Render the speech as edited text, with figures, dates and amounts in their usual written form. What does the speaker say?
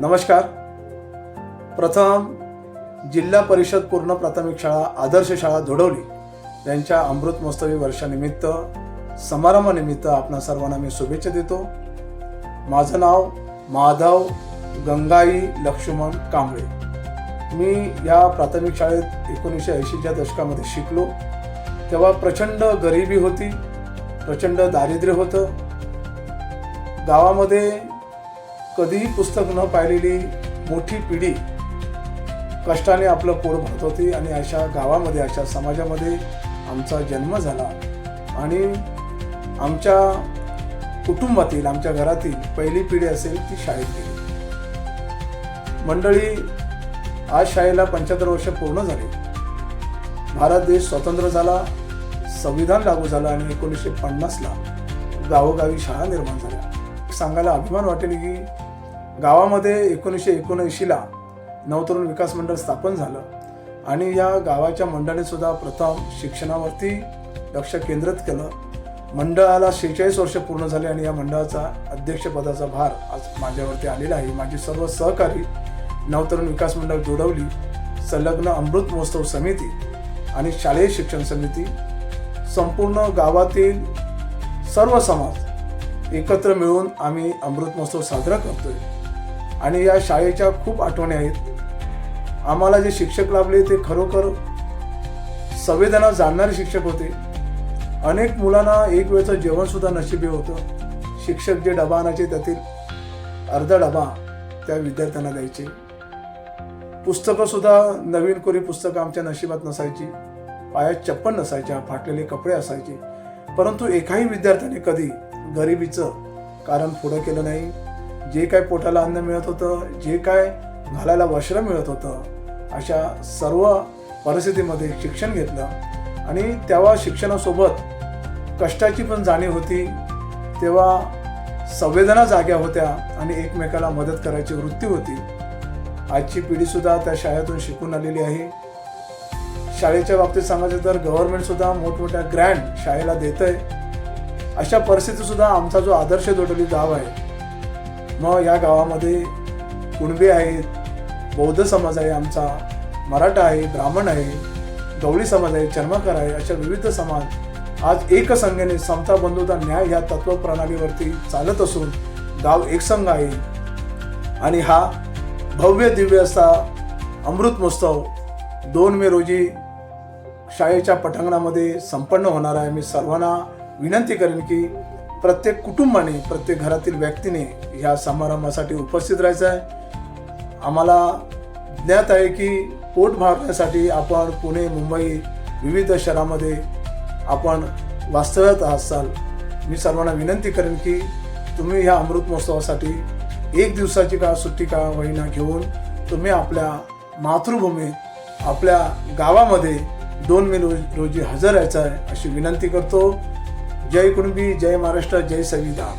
नमस्कार. प्रथम जिल्हा परिषद पूर्ण प्राथमिक शाळा आदर्श शाळा जोडवली यांच्या अमृत महोत्सवी वर्षानिमित्त समारंभानिमित्त आपणा सर्वांना मी शुभेच्छा देतो. माझं नाव माधव गंगाई लक्ष्मण कांबळे. मी या प्राथमिक शाळेत 1980च्या दशकामध्ये शिकलो. तेव्हा प्रचंड गरिबी होती, प्रचंड दारिद्र्य होतं. गावामध्ये कधीही पुस्तक न पाहिलेली मोठी पिढी कष्टाने आपलं पोट भरत होती आणि अशा गावामध्ये, अशा समाजामध्ये आमचा जन्म झाला आणि आमच्या कुटुंबातील, आमच्या घरातील पहिली पिढी असेल ती शाळेत गेली. मंडळी, आज शाळेला 75 वर्ष पूर्ण झाली. भारत देश स्वतंत्र झाला, संविधान लागू झालं आणि 1950ला गावोगावी शाळा निर्माण झाल्या. सांगायला अभिमान वाटेल की गावामध्ये 1979ला नवतरुण विकास मंडळ स्थापन झालं आणि या गावाच्या मंडळाने सुद्धा प्रथम शिक्षणावरती लक्ष केंद्रित केलं. मंडळाला 46 वर्ष पूर्ण झाले आणि या मंडळाचा अध्यक्षपदाचा भार आज माझ्यावरती आलेला आहे. माझी सर्व सहकारी नवतरुण विकास मंडळ जोडवली, संलग्न अमृत महोत्सव समिती आणि शालेय शिक्षण समिती, संपूर्ण गावातील सर्व समाज एकत्र मिळून आम्ही अमृत महोत्सव साजरा करतोय आणि या शाळेच्या खूप आठवणी आहेत. आम्हाला जे शिक्षक लाभले ते खरोखर संवेदना जाणणारे शिक्षक होते. अनेक मुलांना एक वेळचं जेवण सुद्धा नशिबी होतं. शिक्षक जे डबा आणायचे त्यातील अर्धा डबा त्या विद्यार्थ्यांना द्यायचे. पुस्तकं सुद्धा नवीन कोरी पुस्तकं आमच्या नशिबात नसायची, पायात चप्पल नसायच्या, फाटलेले कपडे असायचे. परंतु एकाही विद्यार्थ्याने कधी गरिबीचं कारण पुढं केलं नाही. जे काय पोटाला अन्न मिळत होतं, जे काय घालायला वस्त्र मिळत होतं, अशा सर्व परिस्थितीमध्ये शिक्षण घेतलं आणि तेव्हा शिक्षणासोबत कष्टाची पण जाणीव होती. तेव्हा संवेदना जाग्या होत्या आणि एकमेकाला मदत करायची वृत्ती होती. आजची पिढीसुद्धा त्या शाळेतून शिकून आलेली आहे. शाळेच्या बाबतीत सांगायचं तर गव्हर्नमेंटसुद्धा मोठमोठ्या ग्रँड शाळेला देत आहे. अशा परिस्थितीसुद्धा आमचा जो आदर्श जोडवली गाव आहे, मग या गावामध्ये कुणबी आहेत, बौद्ध समाज आहे, आमचा मराठा आहे, ब्राह्मण आहे, गवळी समाज आहे, चर्मकार आहे, अशा विविध समाज आज एकसंघाने समता, बंधुता, न्याय या तत्वप्रणालीवरती चालत असून गाव एकसंघ आहे. आणि हा भव्य दिव्य असा अमृत महोत्सव 2 मे रोजी शाळेच्या पटांगणामध्ये संपन्न होणार आहे. मी सर्वांना विनंती करेन की प्रत्येक कुटुंबाने, प्रत्येक घरातील व्यक्तीने ह्या समारंभासाठी उपस्थित राहायचं आहे. आम्हाला ज्ञात आहे की पोट भरण्यासाठी आपण पुणे, मुंबई, विविध शहरामध्ये आपण वास्तव्यात असाल. मी सर्वांना विनंती करेन की तुम्ही ह्या अमृत महोत्सवासाठी 1 दिवसाची का सुट्टी का होईना घेऊन तुम्ही आपल्या मातृभूमीत, आपल्या गावामध्ये 2 मे रोजी हजर राहायचं आहे अशी विनंती करतो. जय कुणबी, जय महाराष्ट्र, जय संविधान.